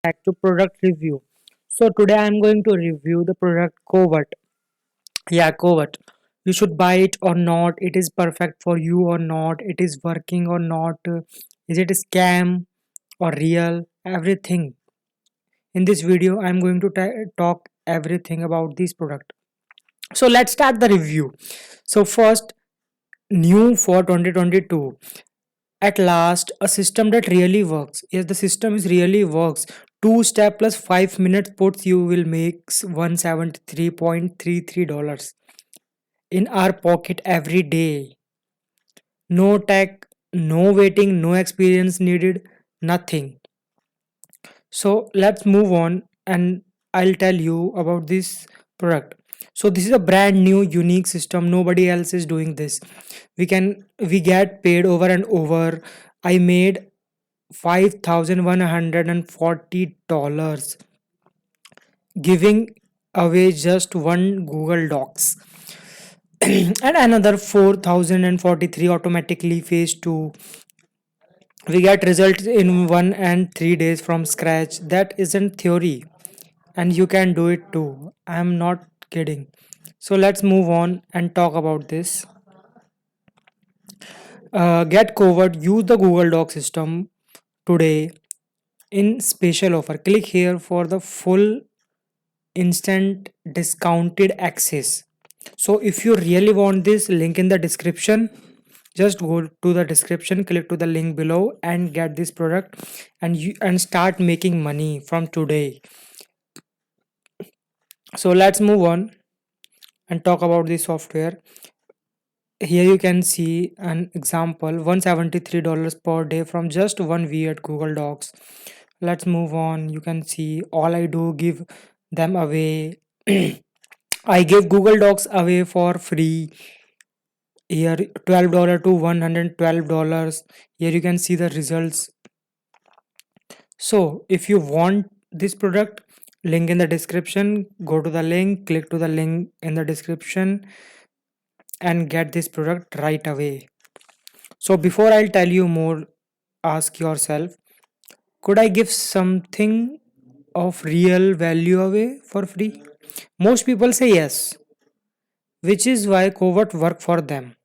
back to product review. So today I'm going to review the product Covert. Yeah, Covert. You should buy it or not. It is perfect for you or not. It is working or not. Is it a scam or real? Everything. In this video, I'm going to talk everything about this product. So let's start the review. So first, new for 2022. At last, a system that really works. Yes, the system is really works. 2 step plus 5 minutes puts you will make $173.33 in our pocket every day. No tech, no waiting, no experience needed, nothing. So let's move on and I'll tell you about this product. So this is a brand new unique system. Nobody else is doing this. We get paid over and over. I made $5,140 giving away just one Google Docs and another 4,043 automatically phase 2. We get results in 1 and 3 days from scratch. That isn't theory, and you can do it too. I'm not kidding. So let's move on and talk about this. Get covered. Use the Google Doc system today in special offer. Click here for the full instant discounted access. So if you really want this, link in the description, just go to the description, click to the link below and get this product and start making money from today. So let's move on and talk about the software. Here you can see an example, $173 per day from just one view at Google Docs. Let's move on. You can see all I do give them away. I give Google Docs away for free. Here $12 to $112. Here you can see the results. So if you want this product, link in the description, go to the link, click to the link in the description and get this product right away. So before I'll tell you more, ask yourself, could I give something of real value away for free? Most people say yes, which is why Covert work for them.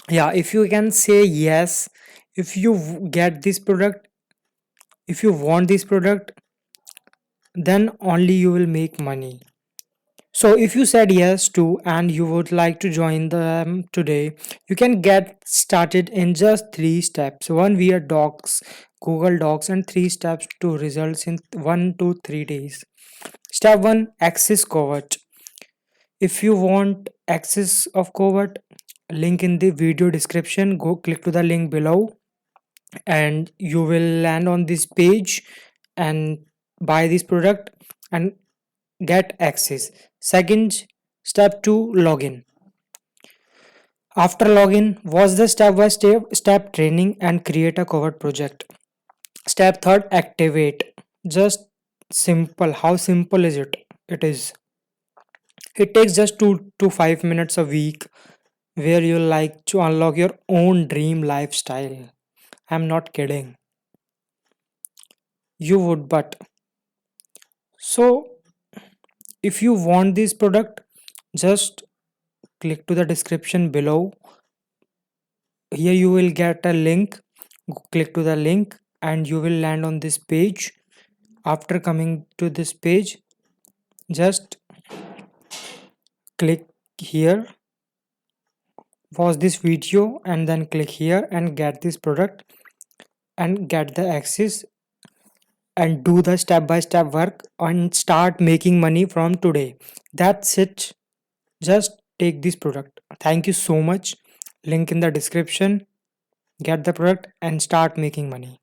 Yeah, if you can say yes, if you get this product, if you want this product, then only you will make money. So if you said yes to and you would like to join them today, you can get started in just 3 steps. One via Docs, Google Docs, and 3 steps to results in 1 to 3 days. Step 1, access Covert. If you want access of Covert, link in the video description, go click to the link below and you will land on this page and buy this product and get access. Second, step 2, login. After login, watch the step by step training and create a Covert project. Step third, activate. Just simple. How simple is it? It is. It takes just 2 to 5 minutes a week where you like to unlock your own dream lifestyle. I'm not kidding. You would, but so if you want this product, just click to the description below. Here you will get a link. Click to the link and you will land on this page. After coming to this page, just click here, pause this video and then click here and get this product and get the access and do the step by step work and start making money from today. That's it. Just take this product. Thank you so much. Link in the description. Get the product and start making money.